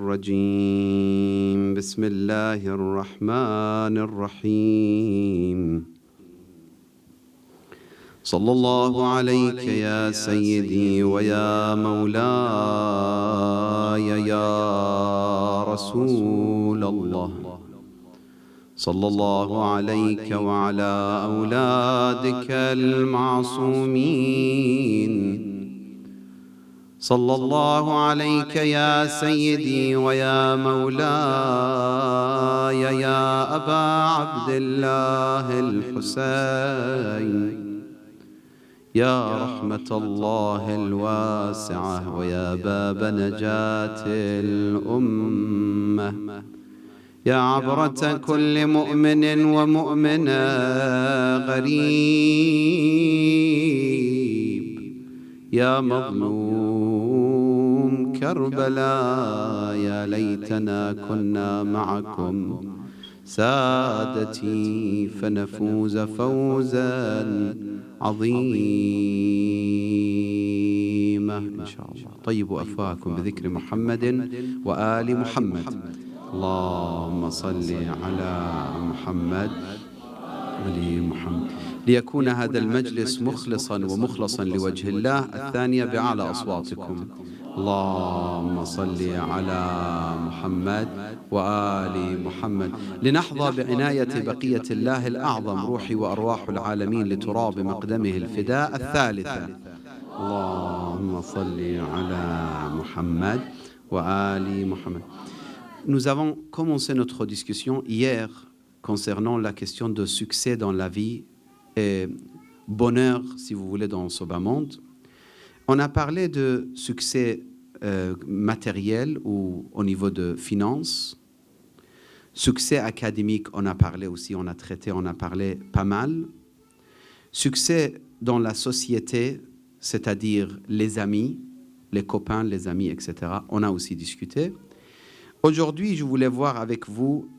الرجيم بسم الله الرحمن الرحيم صلى الله عليك يا سيدي ويا مولاي يا رسول الله صلى الله عليك وعلى أولادك المعصومين صلى الله عليك يا سيدي ويا مولاي يا أبا عبد الله الحسين يا رحمة الله الواسعة ويا باب نجاة الأمة يا عبرة كل مؤمن ومؤمنة غريب يا مظلوم كربلاء يا ليتنا كنا معكم سادتي فنفوز فوزا عظيما إن شاء الله. طيبوا أفواهكم بذكر محمد وآل محمد. اللهم صل على محمد وآل محمد. ليكون هذا المجلس مخلصا ومخلصا لوجه الله. الثانية بأعلى أصواتكم. اللهم صل على محمد وآل محمد. لنحظى بعناية بقية الله الأعظم روحي وأرواح العالمين لتراب مقدمه الفداء. الثالثة اللهم صل على محمد وآل محمد. Nous avons commencé notre discussion hier concernant la question de succès dans la vie et bonheur, si vous voulez, dans ce bas monde. On a parlé de succès matériel ou au niveau de finances. Succès académique, on a parlé aussi, on a traité, on a parlé pas mal. Succès dans la société, c'est-à-dire les amis, les copains, les amis, etc. On a aussi discuté. Aujourd'hui, je voulais voir avec vous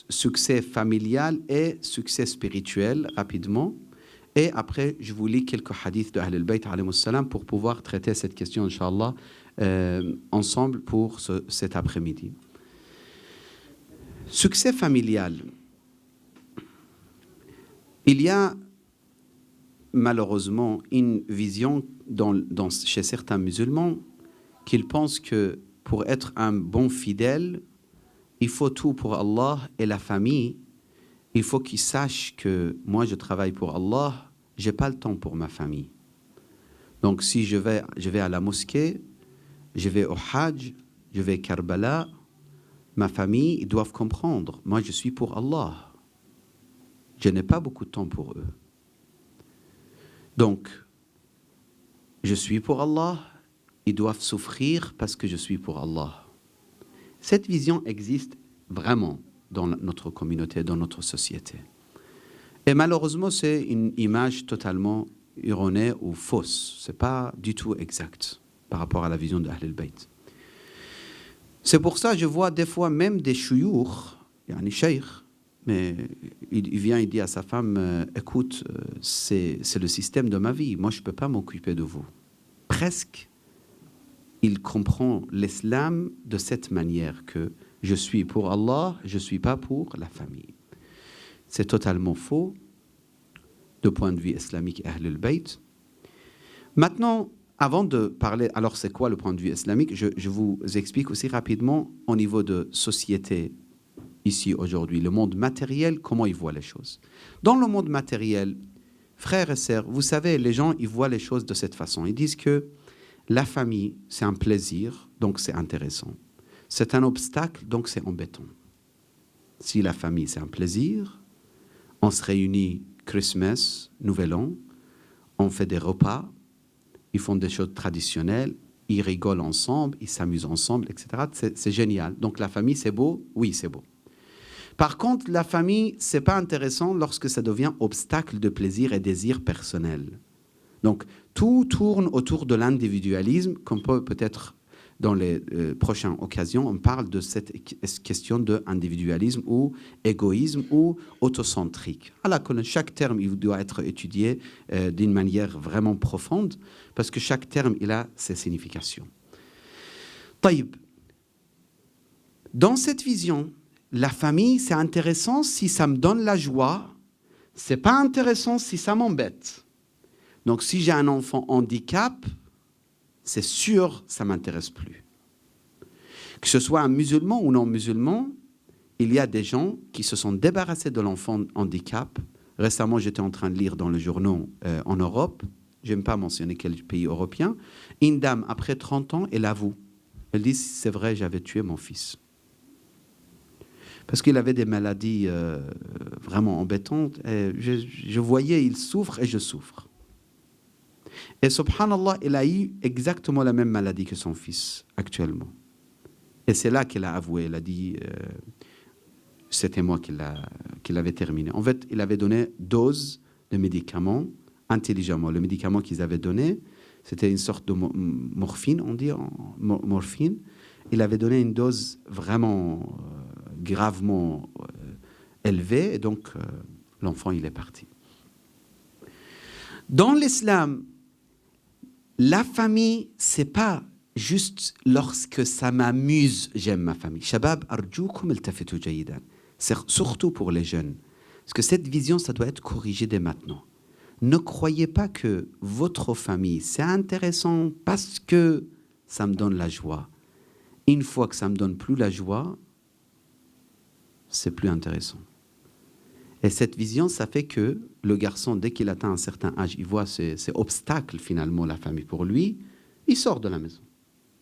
succès familial et succès spirituel rapidement. Et après, je vous lis quelques hadiths de Ahl al-Bayt alayhimus salam pour pouvoir traiter cette question, Inch'Allah, ensemble pour cet après-midi. Succès familial. Il y a malheureusement une vision chez certains musulmans qu'ils pensent que pour être un bon fidèle, il faut tout pour Allah et la famille. Il faut qu'ils sachent que moi, je travaille pour Allah, je n'ai pas le temps pour ma famille. Donc, si je vais à la mosquée, je vais au Hajj, je vais à Karbala, ma famille, ils doivent comprendre. Moi, je suis pour Allah. Je n'ai pas beaucoup de temps pour eux. Donc, je suis pour Allah. Ils doivent souffrir parce que je suis pour Allah. Cette vision existe vraiment dans notre communauté, dans notre société. Et malheureusement, c'est une image totalement erronée ou fausse. Ce n'est pas du tout exact par rapport à la vision de Ahl al-Bayt. C'est pour ça que je vois des fois même des chouyours, yani cheikh, mais il vient, il dit à sa femme, écoute, c'est le système de ma vie, moi je ne peux pas m'occuper de vous. Presque, il comprend l'islam de cette manière que je suis pour Allah, je ne suis pas pour la famille. C'est totalement faux, de point de vue islamique Ahl al-Bayt. Maintenant, avant de parler, alors c'est quoi le point de vue islamique? Je vous explique aussi rapidement au niveau de société, ici aujourd'hui, le monde matériel, comment ils voient les choses. Dans le monde matériel, frères et sœurs, vous savez, les gens, ils voient les choses de cette façon. Ils disent que la famille, c'est un plaisir, donc c'est intéressant. C'est un obstacle, donc c'est embêtant. Si la famille, c'est un plaisir, on se réunit Christmas, Nouvel An, on fait des repas, ils font des choses traditionnelles, ils rigolent ensemble, ils s'amusent ensemble, etc. C'est génial. Donc la famille, c'est beau? Oui, c'est beau. Par contre, la famille, c'est pas intéressant lorsque ça devient obstacle de plaisir et désir personnel. Donc, tout tourne autour de l'individualisme, qu'on peut-être dans les prochaines occasions, on parle de cette question d'individualisme ou égoïsme ou autocentrique. Alors, chaque terme, il doit être étudié d'une manière vraiment profonde, parce que chaque terme, il a ses significations. طيب. Dans cette vision, la famille, c'est intéressant si ça me donne la joie, c'est pas intéressant si ça m'embête. Donc si j'ai un enfant handicap, c'est sûr, ça m'intéresse plus. Que ce soit un musulman ou non musulman, il y a des gens qui se sont débarrassés de l'enfant handicap. Récemment, j'étais en train de lire dans le journal en Europe, je n'aime pas mentionner quel pays européen, une dame, après 30 ans, elle avoue. Elle dit, c'est vrai, j'avais tué mon fils. Parce qu'il avait des maladies vraiment embêtantes. Et je voyais, il souffre et je souffre. Et subhanallah, il a eu exactement la même maladie que son fils actuellement. Et c'est là qu'elle a avoué. Elle a dit, c'était moi qui l'avais terminé. En fait, il avait donné dose de médicaments intelligemment. Le médicament qu'ils avaient donné, c'était une sorte de morphine, on dit, morphine. Il avait donné une dose vraiment gravement élevée, et donc l'enfant, il est parti. Dans l'islam, la famille, c'est pas juste lorsque ça m'amuse, j'aime ma famille. Shabab, arjoukoum iltafitu jayidan. C'est surtout pour les jeunes. Parce que cette vision, ça doit être corrigé dès maintenant. Ne croyez pas que votre famille, c'est intéressant parce que ça me donne la joie. Une fois que ça me donne plus la joie, c'est plus intéressant. Et cette vision, ça fait que le garçon, dès qu'il atteint un certain âge, il voit ces obstacles finalement, la famille pour lui, il sort de la maison.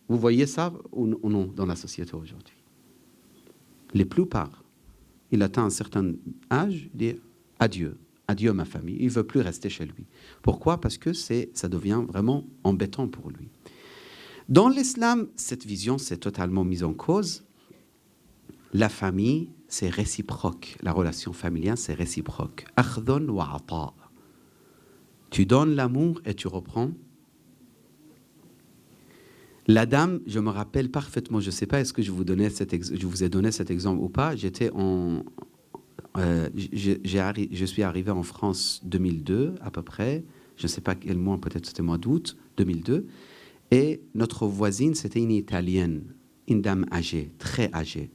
Vous voyez ça ou non dans la société aujourd'hui? Les plupart, il atteint un certain âge, il dit adieu, adieu ma famille. Il ne veut plus rester chez lui. Pourquoi? Parce que ça devient vraiment embêtant pour lui. Dans l'islam, cette vision s'est totalement mise en cause. La famille, c'est réciproque. La relation familiale, c'est réciproque. Akhdhun wa ata. Tu donnes l'amour et tu reprends. La dame, je me rappelle parfaitement, je ne sais pas est-ce que je vous ai donné cet exemple ou pas. Je suis arrivé en France 2002 à peu près. Je ne sais pas quel mois, peut-être c'était mois d'août 2002. Et notre voisine, c'était une Italienne, une dame âgée, très âgée.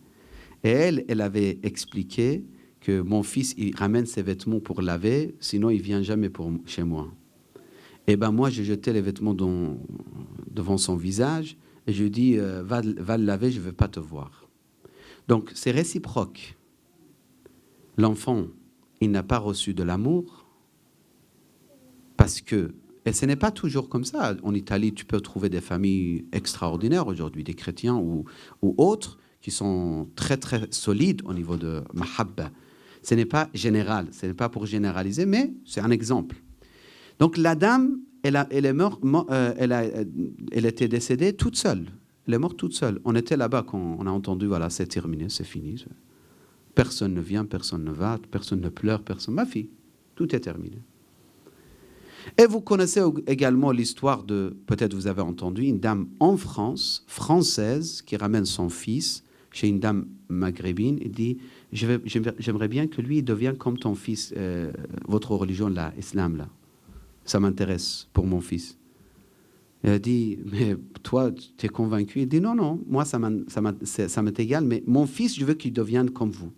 Et elle avait expliqué que mon fils, il ramène ses vêtements pour laver, sinon il ne vient jamais chez moi. Et ben moi, j'ai jeté les vêtements devant son visage et je lui dis va le laver, je ne veux pas te voir. Donc, c'est réciproque. L'enfant, il n'a pas reçu de l'amour parce que, et ce n'est pas toujours comme ça. En Italie, tu peux trouver des familles extraordinaires aujourd'hui, des chrétiens ou autres, qui sont très, très solides au niveau de mahabba. Ce n'est pas général, ce n'est pas pour généraliser, mais c'est un exemple. Donc la dame, elle était décédée toute seule. Elle est morte toute seule. On était là-bas quand on a entendu, voilà, c'est terminé, c'est fini. Personne ne vient, personne ne va, personne ne pleure, personne. Ma fille, tout est terminé. Et vous connaissez également l'histoire de, peut-être vous avez entendu, une dame en France, française, qui ramène son fils chez une dame maghrébine et dit « J'aimerais bien que lui devienne comme ton fils, votre religion là, islam là. Ça m'intéresse pour mon fils. » Elle a dit « Mais toi, tu es convaincu ?» Il dit « Non, non, moi ça m'est égal, mais mon fils, je veux qu'il devienne comme vous. »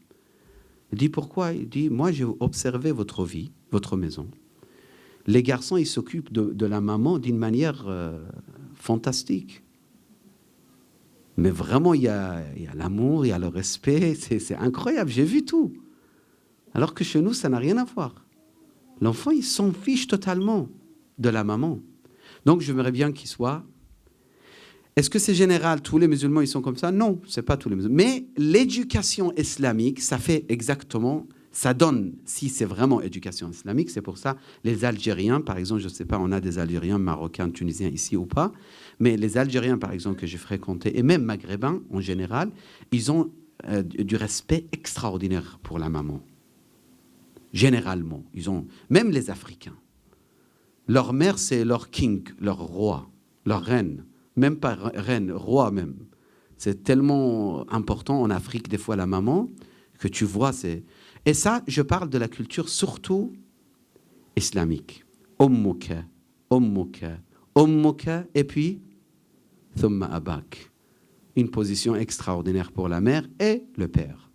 Il dit « Pourquoi ?» Il dit « Moi, j'ai observé votre vie, votre maison. Les garçons, ils s'occupent de la maman d'une manière fantastique. Mais vraiment, il y a l'amour, il y a le respect, c'est incroyable, j'ai vu tout. Alors que chez nous, ça n'a rien à voir. L'enfant, il s'en fiche totalement de la maman. Donc, j'aimerais bien qu'il soit... Est-ce que c'est général, tous les musulmans, ils sont comme ça? Non, ce n'est pas tous les musulmans. Mais l'éducation islamique, ça fait exactement... Ça donne, si c'est vraiment éducation islamique, c'est pour ça, les Algériens, par exemple, je ne sais pas, on a des Algériens, Marocains, Tunisiens ici ou pas, mais les Algériens, par exemple, que j'ai fréquentés, et même Maghrébins en général, ils ont du respect extraordinaire pour la maman. Généralement, ils ont, même les Africains. Leur mère, c'est leur king, leur roi, leur reine, même pas reine, roi même. C'est tellement important en Afrique, des fois, la maman, que tu vois, c'est... Et ça, je parle de la culture surtout islamique. Ummuka, ummuka, ummuka, et puis thumma abak. une position extraordinaire pour la mère et le père.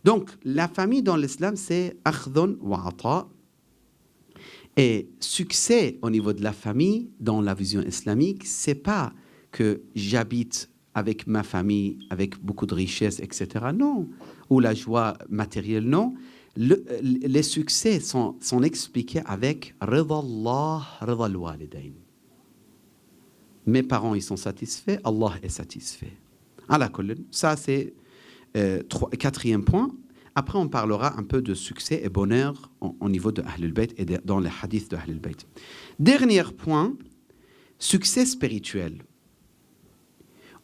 Donc, la famille dans l'islam, c'est akhdhun wa ata. Et succès au niveau de la famille, dans la vision islamique, c'est pas que j'habite avec ma famille, avec beaucoup de richesses, etc. Non. Ou la joie matérielle, non. Les succès sont expliqués avec rida Allah, rida al-walidain. Mes parents, ils sont satisfaits, Allah est satisfait. Ça, c'est quatrième point. Après, on parlera un peu de succès et bonheur au niveau de Ahlul Bayt et dans les hadiths de Ahlul Bayt. Dernier point, succès spirituel.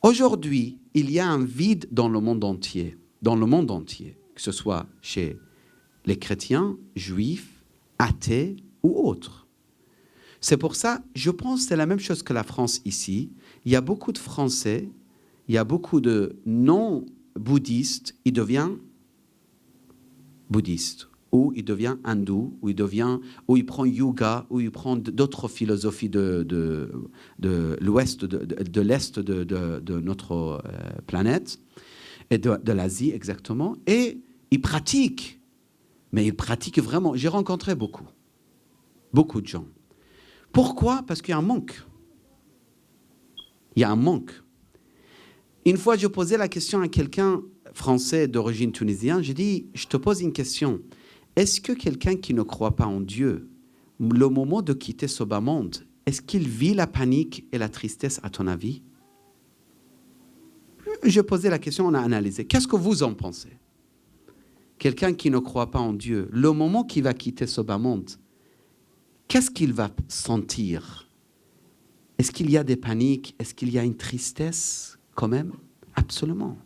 Aujourd'hui, il y a un vide dans le monde entier, que ce soit chez les chrétiens, juifs, athées ou autres. C'est pour ça, je pense que c'est la même chose que la France ici. Il y a beaucoup de Français, il y a beaucoup de non-bouddhistes, ils deviennent bouddhiste, ou il devient hindou, ou il prend yoga, ou il prend d'autres philosophies de l'ouest, de l'est de notre planète, et de l'Asie exactement, et il pratique. Mais il pratique vraiment. J'ai rencontré beaucoup de gens. Pourquoi ? Parce qu'il y a un manque. Il y a un manque. Une fois, je posais la question à quelqu'un français d'origine tunisienne, j'ai dit, je te pose une question. Est-ce que quelqu'un qui ne croit pas en Dieu, le moment de quitter ce bas monde, est-ce qu'il vit la panique et la tristesse à ton avis ? Je posais la question, on a analysé. Qu'est-ce que vous en pensez ? Quelqu'un qui ne croit pas en Dieu, le moment qu'il va quitter ce bas monde, qu'est-ce qu'il va sentir ? Est-ce qu'il y a des paniques ? Est-ce qu'il y a une tristesse quand même ? Absolument.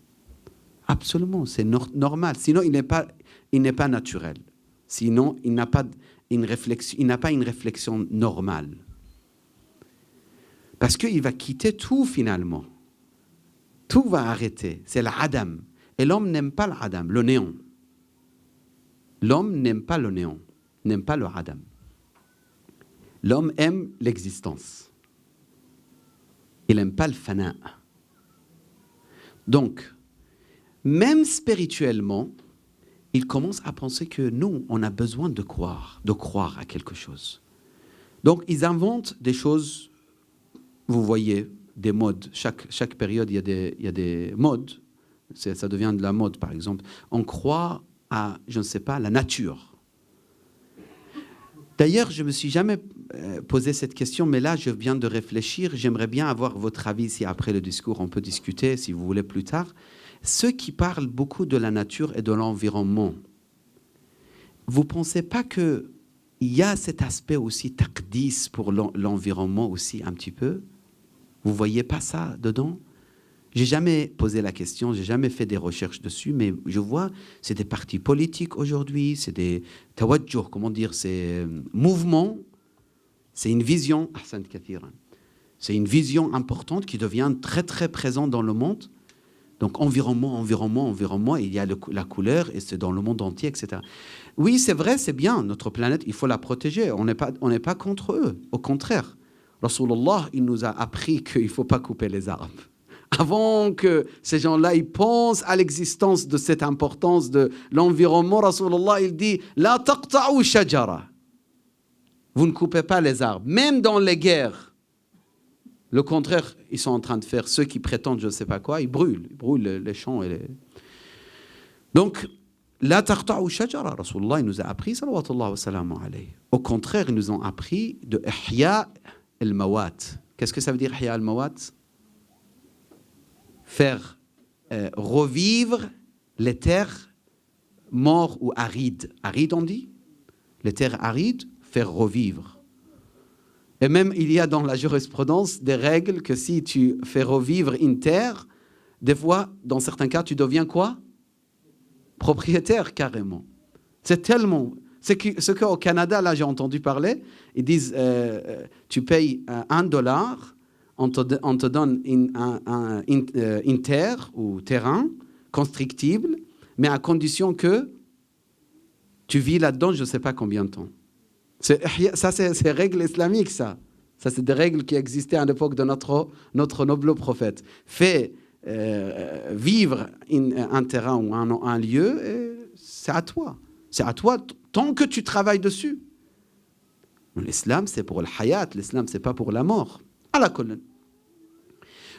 Absolument, c'est normal. Sinon, il n'est pas naturel. Sinon, il n'a pas une réflexion normale. Parce qu'il va quitter tout finalement. Tout va arrêter. C'est l'adam. Et l'homme n'aime pas l'adam, le néant. L'homme n'aime pas le néant, n'aime pas le adam. L'homme aime l'existence. Il n'aime pas le fana. Donc, même spirituellement, il commence à penser que nous, on a besoin de croire à quelque chose. Donc, ils inventent des choses, vous voyez, des modes. Chaque période, il y a des modes. Ça devient de la mode, par exemple. On croit à, je ne sais pas, la nature. D'ailleurs, je ne me suis jamais posé cette question, mais là, je viens de réfléchir. J'aimerais bien avoir votre avis si après le discours, on peut discuter, si vous voulez, plus tard. Ceux qui parlent beaucoup de la nature et de l'environnement, vous ne pensez pas qu'il y a cet aspect aussi taqdis pour l'environnement aussi un petit peu ? Vous ne voyez pas ça dedans ? Je n'ai jamais posé la question, je n'ai jamais fait des recherches dessus, mais je vois, c'est des partis politiques aujourd'hui, c'est des tawajjuh, comment dire, c'est mouvements, c'est une vision, c'est une vision importante qui devient très très présente dans le monde. Donc environnement, il y a la couleur et c'est dans le monde entier, etc. Oui, c'est vrai, c'est bien, notre planète, il faut la protéger, on n'est pas contre eux, au contraire. Rasulullah, il nous a appris qu'il ne faut pas couper les arbres. Avant que ces gens-là ils pensent à l'existence de cette importance de l'environnement, Rasulullah, il dit « La taqta'u shajara » Vous ne coupez pas les arbres. Même dans les guerres, le contraire, ils sont en train de faire. Ceux qui prétendent je ne sais pas quoi, ils brûlent les champs. Donc, « La taqta'u shajara » Rasulullah, il nous a appris, salawatullah wa salamu alayhi. Au contraire, ils nous ont appris de « ihya al-mawat ». Qu'est-ce que ça veut dire « ihya al-mawat » Faire revivre les terres mortes ou arides. Arides, on dit ? Les terres arides, faire revivre. Et même, il y a dans la jurisprudence des règles que si tu fais revivre une terre, des fois, dans certains cas, tu deviens quoi ? Propriétaire, carrément. C'est tellement... ce qu'au Canada, là, j'ai entendu parler, ils disent, tu payes $1, on te donne une terre ou terrain constructible, mais à condition que tu vis là-dedans, je ne sais pas combien de temps. Ça, c'est règles islamiques, ça. Ça, c'est des règles qui existaient à l'époque de notre noble prophète. Fais vivre un terrain ou un lieu, c'est à toi. C'est à toi tant que tu travailles dessus. L'islam, c'est pour le hayat. L'islam, c'est pas pour la mort. À la colonne.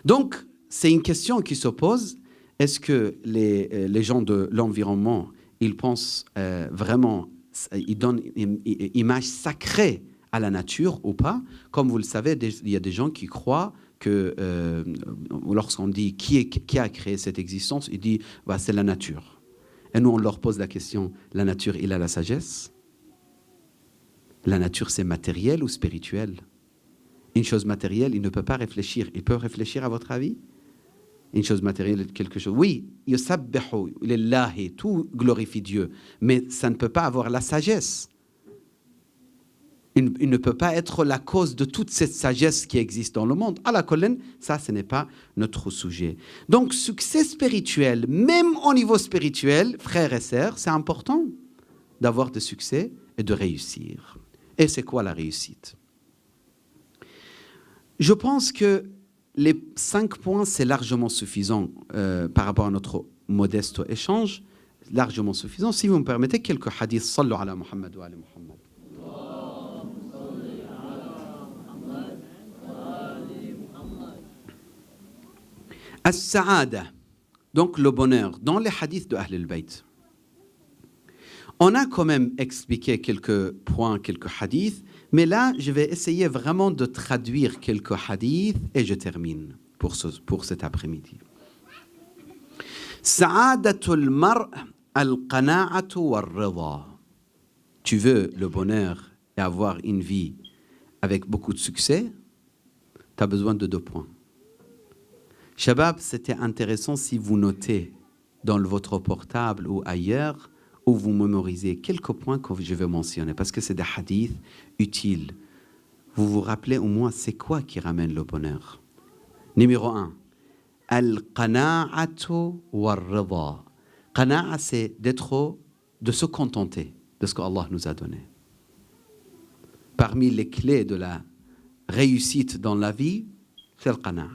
Donc, c'est une question qui se pose. Est-ce que les gens de l'environnement, ils pensent vraiment, ils donnent une image sacrée à la nature ou pas? Comme vous le savez, il y a des gens qui croient que lorsqu'on dit qui a créé cette existence, ils disent bah, c'est la nature. Et nous, on leur pose la question, la nature, il a la sagesse? La nature, c'est matériel ou spirituel? Une chose matérielle, il ne peut pas réfléchir. Il peut réfléchir à votre avis? Une chose matérielle, quelque chose. Oui, yusabbihu lillahi, tout glorifie Dieu, mais ça ne peut pas avoir la sagesse. Il ne peut pas être la cause de toute cette sagesse qui existe dans le monde. À la colonne, ça, ce n'est pas notre sujet. Donc, succès spirituel, même au niveau spirituel, frères et sœurs, c'est important d'avoir de succès et de réussir. Et c'est quoi la réussite? Je pense que les 5 points, c'est largement suffisant par rapport à notre modeste échange, largement suffisant. Si vous me permettez, quelques hadiths. Sallu ala Muhammad wa ala Muhammad. As-sa'ada, donc le bonheur, dans les hadiths de Ahl al-Bayt. On a quand même expliqué quelques points, quelques hadiths, mais là, je vais essayer vraiment de traduire quelques hadiths et je termine pour cet après-midi. Sa'adatul mar' al-qana'atu war-rida. Tu veux le bonheur et avoir une vie avec beaucoup de succès, tu as besoin de 2 points. Shabab, c'était intéressant si vous notez dans votre portable ou ailleurs, où vous mémorisez quelques points que je vais mentionner, parce que c'est des hadiths utiles. Vous vous rappelez au moins c'est quoi qui ramène le bonheur? Numéro 1, al-qana'atu war-rida. Qana'a, c'est de se contenter de ce qu'Allah nous a donné. Parmi les clés de la réussite dans la vie, c'est le qana'a.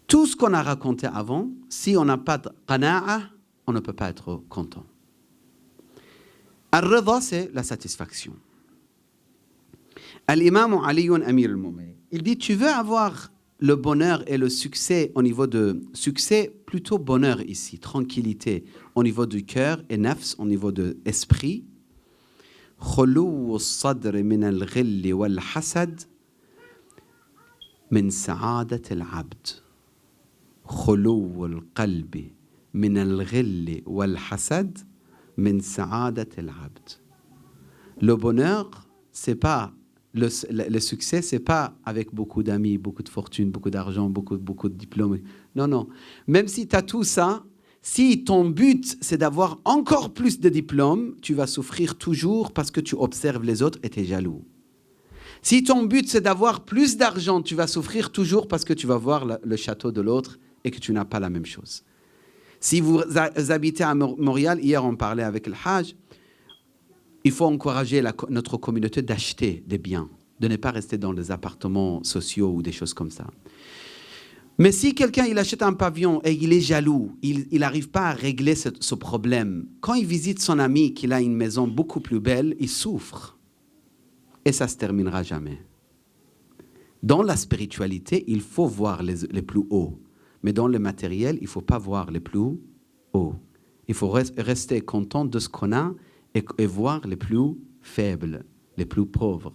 Tout ce qu'on a raconté avant, si on n'a pas de qana'a, on ne peut pas être content. Al-rida, c'est la satisfaction. Al-imam Ali Amir al-Mu'minin, il dit, tu veux avoir le bonheur et le succès au niveau de succès, plutôt bonheur ici, tranquillité au niveau du cœur et nafs au niveau de l'esprit. Khulou as-sadr min al-ghill wal-hasad min sa'adat al-abd. خلو القلب من الغل والحسد من سعادة العبد. Le bonheur, c'est pas le succès, c'est pas avec beaucoup d'amis, beaucoup de fortune, beaucoup d'argent, beaucoup de diplômes. Non, non. Même si tu as tout ça, si ton but c'est d'avoir encore plus de diplômes, tu vas souffrir toujours parce que tu observes les autres et tu es jaloux. Si ton but c'est d'avoir plus d'argent, tu vas souffrir toujours parce que tu vas voir le château de l'autre et que tu n'as pas la même chose. Si vous habitez à Montréal, hier on parlait avec le Hajj, il faut encourager notre communauté d'acheter des biens, de ne pas rester dans des appartements sociaux ou des choses comme ça. Mais si quelqu'un il achète un pavillon et il est jaloux, il n'arrive pas à régler ce problème, quand il visite son ami qui a une maison beaucoup plus belle, il souffre. Et ça ne se terminera jamais. Dans la spiritualité, il faut voir les plus hauts. Mais dans le matériel, il ne faut pas voir les plus hauts. Il faut rester content de ce qu'on a et voir les plus faibles, les plus pauvres.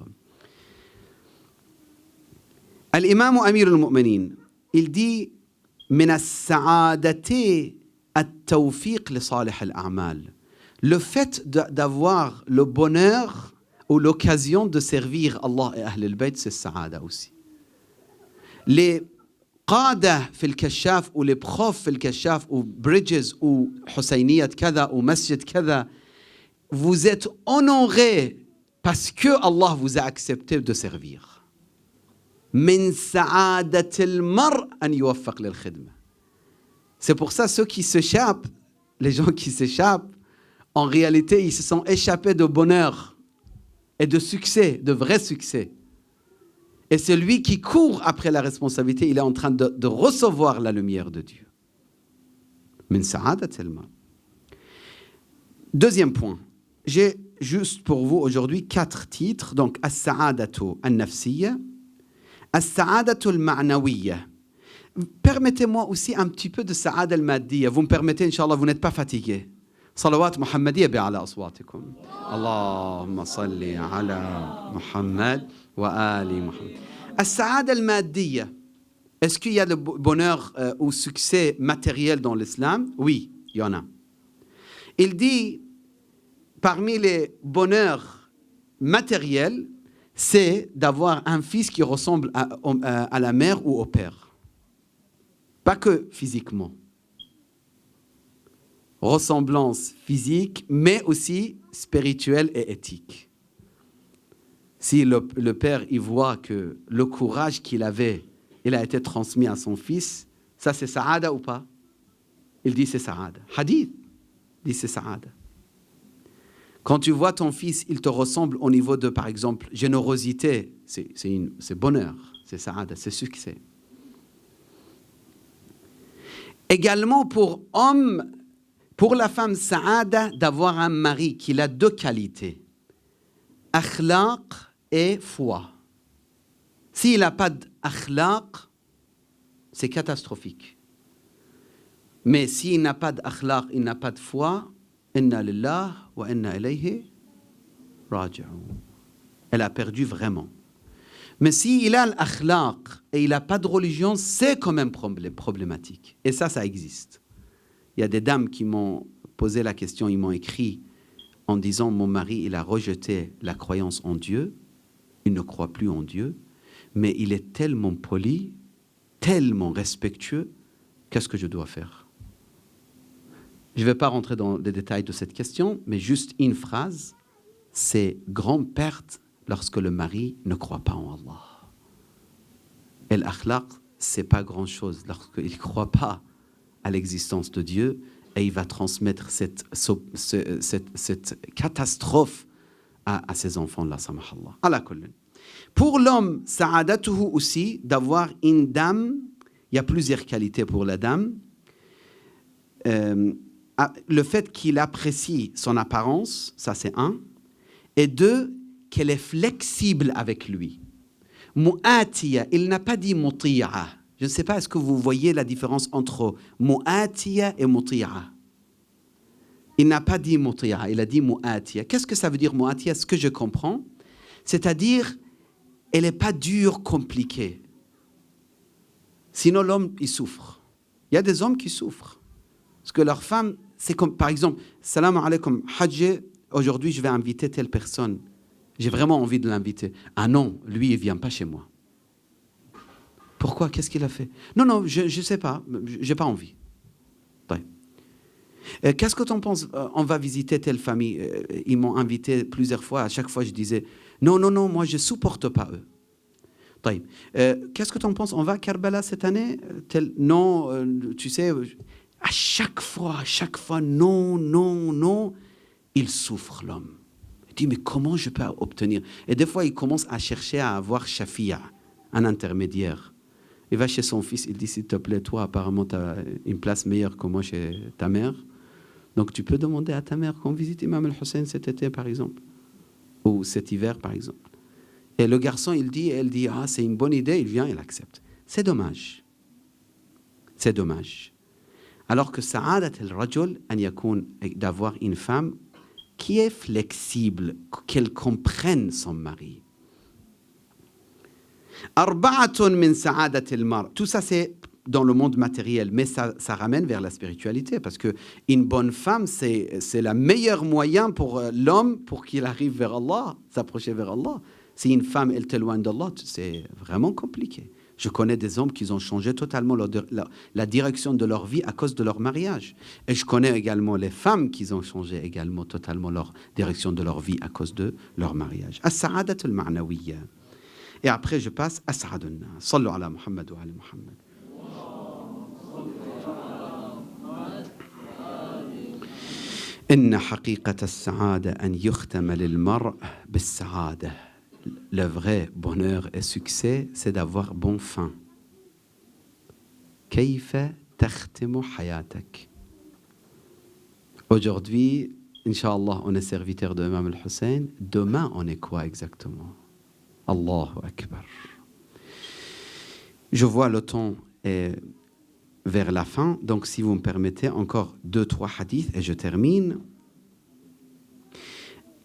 Al-Imam Amir al-Mu'minin, il dit من السعادة التوفيق لصالح الأعمال. Le fait d'avoir le bonheur ou l'occasion de servir Allah et Ahl al-Bayt, c'est saada aussi. Les قادة في الكشاف ou les profs في الكشاف ou bridges ou حسينية كذا ou masjid كذا, vous êtes honorés parce que Allah vous a accepté de servir. من سعادة المرء أن يوفق للخدمة. C'est pour ça ceux qui s'échappent, les gens qui s'échappent, en réalité ils se sont échappés de bonheur et de succès, de vrai succès. Et celui qui court après la responsabilité, il est en train de recevoir la lumière de Dieu. Min sa'adat al-mar. Deuxième point. J'ai juste pour vous aujourd'hui 4 titres. Donc, as-sa'adatu an-nafsiyya, as-sa'adatu al-ma'nawiyya. Permettez-moi aussi un petit peu de sa'ada al-maddiyya. Vous me permettez, Inch'Allah, vous n'êtes pas fatigué. Salawat Muhammadiyya bi'ala aswatikum. Allahumma salli ala Muhammad wa ali Muhammad. As-sa'ada al-maddiyya. Est-ce qu'il y a le bonheur ou succès matériel dans l'islam? Oui, il y en a. Il dit, parmi les bonheurs matériels, c'est d'avoir un fils qui ressemble à la mère ou au père. Pas que physiquement. Ressemblance physique, mais aussi spirituelle et éthique. Si le père il voit que le courage qu'il avait, il a été transmis à son fils, ça c'est sa'ada ou pas? Il dit c'est sa'ada. Hadith dit c'est sa'ada. Quand tu vois ton fils, il te ressemble au niveau de, par exemple, générosité, c'est bonheur, c'est sa'ada, c'est succès. Également pour la femme, sa'ada, d'avoir un mari qui a 2 qualités, akhlaq et foi. S'il n'a pas d'akhlaq, c'est catastrophique. Mais s'il n'a pas d'akhlaq, il n'a pas de foi, inna lillah wa inna ilayhi raji'un. Elle a perdu vraiment. Mais s'il a l'akhlaq et il n'a pas de religion, c'est quand même problématique. Et ça existe. Il y a des dames qui m'ont posé la question, ils m'ont écrit en disant « Mon mari, il a rejeté la croyance en Dieu, il ne croit plus en Dieu, mais il est tellement poli, tellement respectueux, qu'est-ce que je dois faire ?» Je ne vais pas rentrer dans les détails de cette question, mais juste une phrase, c'est « grande perte lorsque le mari ne croit pas en Allah. » Et l'akhlaq, ce n'est pas grand-chose lorsqu'il ne croit pas à l'existence de Dieu et il va transmettre cette catastrophe à ses enfants-là, samahallah. Ala kullin. Pour l'homme, sa'adatuhu aussi, d'avoir une dame, il y a plusieurs qualités pour la dame. Le fait qu'il apprécie son apparence, ça c'est 1. Et 2, qu'elle est flexible avec lui. Mu'atiya, il n'a pas dit muti'a. Je ne sais pas, est-ce que vous voyez la différence entre mu'atiya et muti'a? Il n'a pas dit muti'a, il a dit mu'atiya. Qu'est-ce que ça veut dire mu'atiya? Ce que je comprends, c'est-à-dire, elle n'est pas dure, compliquée. Sinon, l'homme, il souffre. Il y a des hommes qui souffrent. Parce que leur femme, c'est comme, par exemple, salam alaikum, hajj, aujourd'hui, je vais inviter telle personne. J'ai vraiment envie de l'inviter. Ah non, lui, il ne vient pas chez moi. Pourquoi? Qu'est-ce qu'il a fait? Non, je ne sais pas. Je n'ai pas envie. Qu'est-ce que tu en penses? On va visiter telle famille. Ils m'ont invité plusieurs fois. À chaque fois, je disais, non, moi, je ne supporte pas eux. Qu'est-ce que tu en penses? On va à Karbala cette année? Non, tu sais, à chaque fois, non, il souffre, l'homme. Il dit, mais comment je peux obtenir? Et des fois, il commence à chercher à avoir shafi'a, un intermédiaire. Il va chez son fils, il dit, s'il te plaît, toi, apparemment, tu as une place meilleure que moi chez ta mère. Donc, tu peux demander à ta mère qu'on visite Imam al-Hussein cet été, par exemple. Ou cet hiver, par exemple. Et le garçon, elle dit, ah, c'est une bonne idée, il vient, il accepte. C'est dommage. C'est dommage. Alors que sa'adat al-rajul, d'avoir une femme qui est flexible, qu'elle comprenne son mari. Arba'atun min sa'adat al-mar. Tout ça, c'est dans le monde matériel, mais ça ramène vers la spiritualité, parce qu'une bonne femme, c'est le meilleur moyen pour l'homme pour qu'il arrive vers Allah, s'approcher vers Allah. Si une femme, elle t'éloigne d'Allah, c'est vraiment compliqué. Je connais des hommes qui ont changé totalement la direction de leur vie à cause de leur mariage. Et je connais également les femmes qui ont changé également totalement leur direction de leur vie à cause de leur mariage. As-sa'adat al-ma'nawiyya. Et après, je passe à Sa'adun nas. Sallu ala Muhammad wa ala Muhammad. إن حقيقة السعادة أن يختم للمرء بالسعادة le vrai bonheur et succès, c'est d'avoir bon fin. كيف تختم حياتك. Aujourd'hui, Inch'Allah, on est serviteur de Imam al-Hussein. Demain, on est quoi exactement? Allahu Akbar. Je vois le temps est vers la fin, donc si vous me permettez, encore 2-3 hadiths et je termine.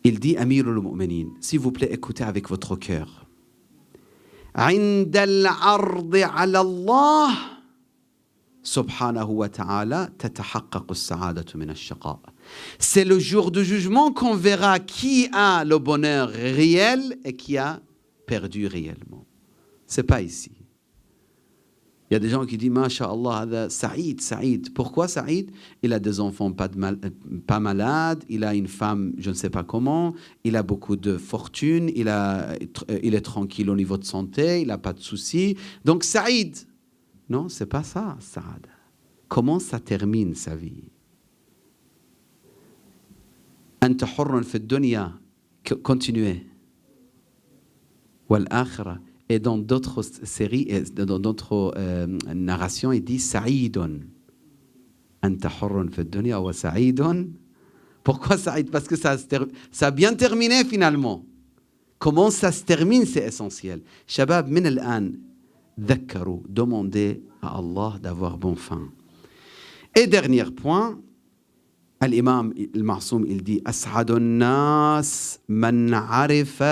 Il dit, Amirul Mu'minin, s'il vous plaît, écoutez avec votre cœur. عند العرض على الله سبحانه وتعالى تتحقق السعادة من الشقاء. C'est le jour du jugement qu'on verra qui a le bonheur réel et qui a perdu réellement. C'est pas ici. Il y a des gens qui disent, Masha'Allah, Saïd, Saïd. Pourquoi Saïd? Il a des enfants pas malades, il a une femme, je ne sais pas comment, il a beaucoup de fortune, il est tranquille au niveau de santé, il n'a pas de soucis. Donc Saïd. Non, c'est pas ça, Saad. Comment ça termine sa vie? أنت حر في الدنيا. Continuez. والآخرة. Et dans d'autres séries, dans d'autres narrations, il dit Saïdun. Anta hurrun fi dunya wa Saïdun. Pourquoi Saïd? Parce que ça a bien terminé finalement. Comment ça se termine, c'est essentiel. Shabab, min al-an, dhakkaru, demandez à Allah d'avoir bon fin. Et dernier point, الإمام المعصوم il dit أسعد الناس من عرف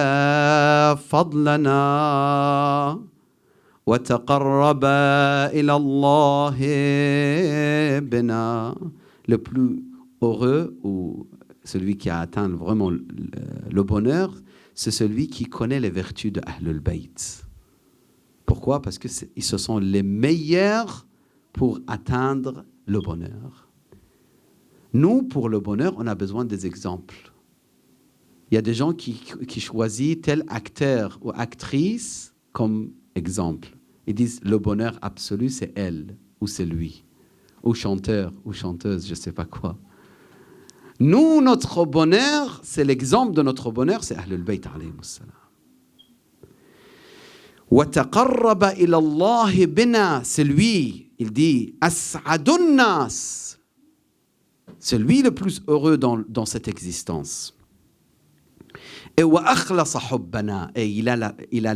فضلنا وتقرب إلى الله بنا. Le plus heureux ou celui qui a atteint vraiment le bonheur, c'est celui qui connaît les vertus de Ahlul Bayt. Pourquoi? Parce que ils se sont les meilleurs pour atteindre le bonheur. Nous, pour le bonheur, on a besoin des exemples. Il y a des gens qui choisissent tel acteur ou actrice comme exemple. Ils disent le bonheur absolu, c'est elle ou c'est lui. Ou chanteur ou chanteuse, je ne sais pas quoi. Nous, notre bonheur, c'est l'exemple de notre bonheur, c'est Ahlul Bayt alayhimus salam. وَتَقَرَّبَ إِلَى اللَّهِ بِنَا. C'est lui, il dit أَسْعَدُ النَّاسِ. C'est lui le plus heureux dans cette existence. Et il a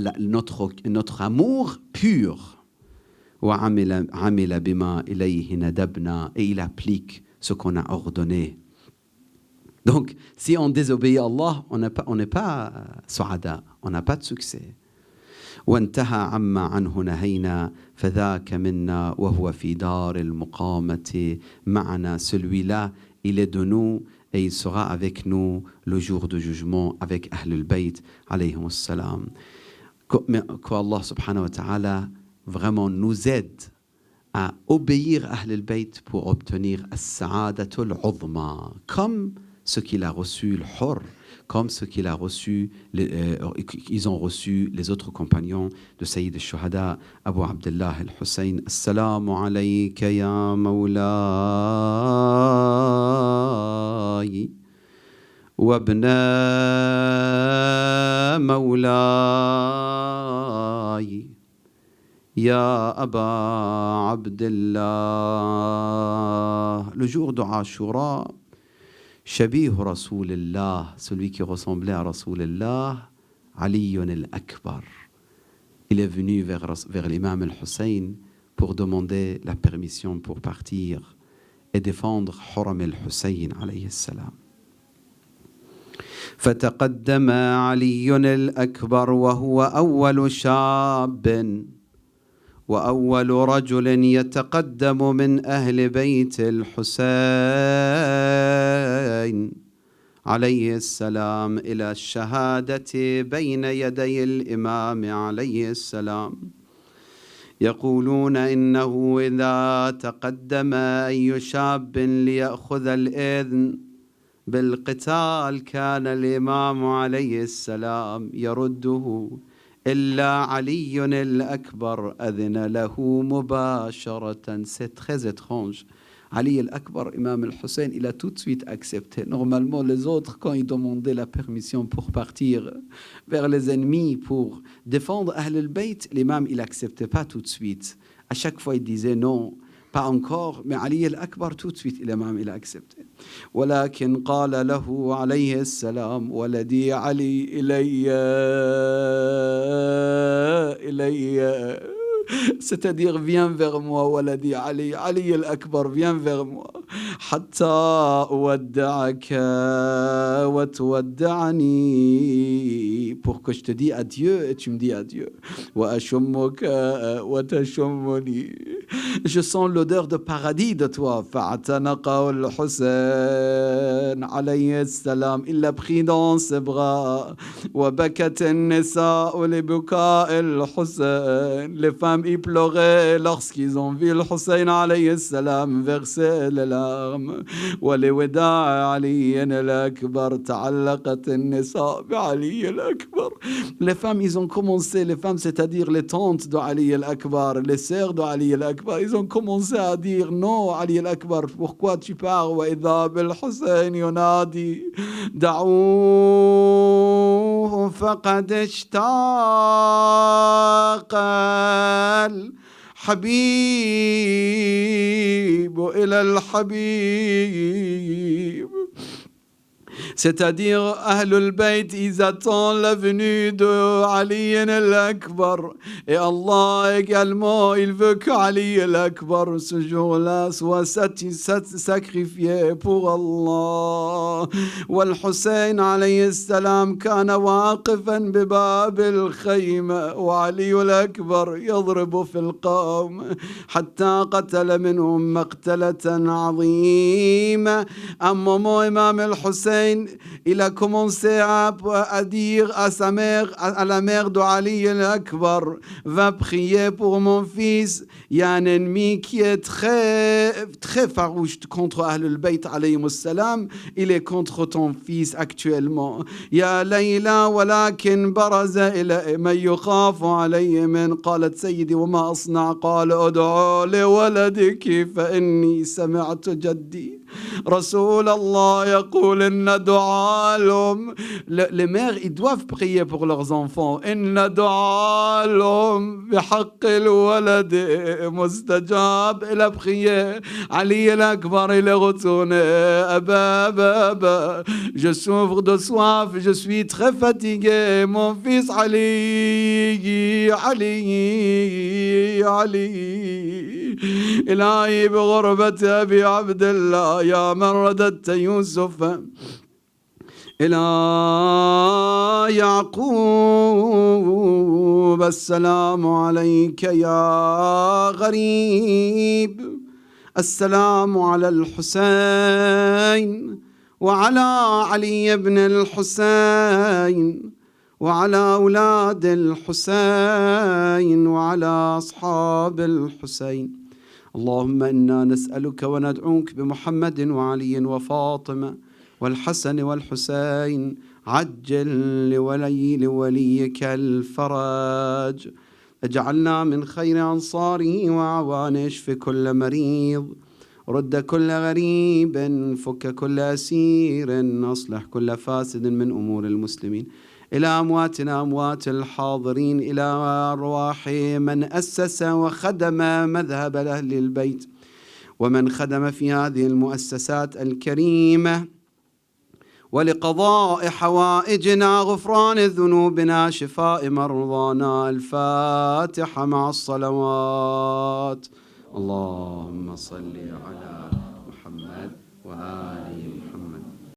notre amour pur. Et il applique ce qu'on a ordonné. Donc, si on désobéit à Allah, on n'est pas su'ada, on n'a pas de succès. وانتهى عما عنه نهينا فذاك منا وهو في دار المقامة معنا. Celui-là, il est de nous et il sera avec nous le jour du jugement avec Ahlul Bayt alayhimus salam. Qu'Allah subhanahu wa ta'ala vraiment nous aide à obéir à Ahlul Bayt pour obtenir as-sa'adatul 'uzma, comme ce qu'il a reçu le Hur, comme ce qu'il a reçu, ils ont reçu les autres compagnons de Sayyid al-Shuhada, Abu Abdullah al-Hussein. Assalamu alayka ya mawlayi wa ibna mawlayi ya Aba Abdullah. Le jour de Ashura, Shabih Rasulillah, celui qui ressemblait à Rasulillah, Aliyun al-Akbar. Il est venu vers l'imam al-Hussein pour demander la permission pour partir et défendre Huram al-Hussein alayhi salam. فتقدم علي الأكبر وهو أول شاب وأول رجل يتقدم من أهل بيت الحسين عليه السلام إلى الشهادة بين يدي الإمام عليه السلام. يقولون إنه إذا تقدم أي شاب ليأخذ الإذن بالقتال كان الإمام عليه السلام يرده إلا علي الأكبر أذن له مباشرة. C'est très étrange. Ali al-Akbar, Imam al-Hussein, il a tout de suite accepté. Normalement, les autres, quand ils demandaient la permission pour partir vers les ennemis, pour défendre Ahl al-Bayt, l'imam, il n'acceptait pas tout de suite. À chaque fois, il disait non, pas encore, mais Ali al-Akbar, tout de suite, l'imam, il a accepté. ولكن قال له عليه السلام ولدي علي إلي c'est-à-dire viens vers moi ولدي علي علي الأكبر viens vers moi حتى أودعك وتودعني pour que je te dis adieu et tu me dis adieu وأشمك وتشمني je sens l'odeur de paradis de toi فاعتنقه الحسين عليه السلام il l'a pris dans ses bras وبكت النساء لبكاء الحسين les femmes ils pleuraient lorsqu'ils ont vu le Hussein alayhi salam verser les larmes ولوداع علي الأكبر تعلقت النساء بعلي الأكبر les femmes ils ont commencé les femmes c'est-à-dire les tantes de Ali al-Akbar les sœurs de Ali al-Akbar ils ont commencé à dire non Ali al-Akbar pourquoi tu pars وإذا بالحسين ينادي دعوه فقد اشتاق الحبيب إلى الحبيب c'est-à-dire Ahlul Bayt ils attendent la venue de Ali al-Akbar et Allah également il veut que Ali al-Akbar ce jour-là soit sacrifié pour Allah والحسين عليه السلام كان واقفا بباب الخيمة وعلي الأكبر يضرب في القوم حتى قتل منهم مقتلة عظيمة أما إمام الحسين il a commencé à dire à sa mère, à la mère de Ali al-Akbar, va prier pour mon fils. Il y a un ennemi qui est très, très farouche contre Ahlul Bayt alayhi salam. Il est contre ton fils actuellement. يا ليلى ولكن برز إلى من يخاف عليه من قالت سيدي وما أصنع قال أدعو لولدك فإني سمعت جدي رسول الله يقول إن دعاء الأم les mères ils doivent prier pour leurs enfants إن دعاء الأم بحق الولد مستجاب il a prié Ali al-Akbar il est retourné Abba je souffre de soif je suis très fatigué mon fils Ali إلهي بغربة أبي عبد الله يا من رددت يوسف إلى يعقوب السلام عليك يا غريب السلام على الحسين وعلى علي بن الحسين وعلى أولاد الحسين وعلى أصحاب الحسين اللهم إنا نسألك وندعوك بمحمد وعلي وفاطمة والحسن والحسين عجل لوليك الفرج اجعلنا من خير أنصاره وأعوانه اشف كل مريض رد كل غريب فك كل أسير أصلح كل فاسد من أمور المسلمين إلى أمواتنا أموات الحاضرين إلى أرواح من أسس وخدم مذهب أهل البيت ومن خدم في هذه المؤسسات الكريمة ولقضاء حوائجنا غفران ذنوبنا شفاء مرضانا الفاتحة مع الصلوات اللهم صل على محمد وآله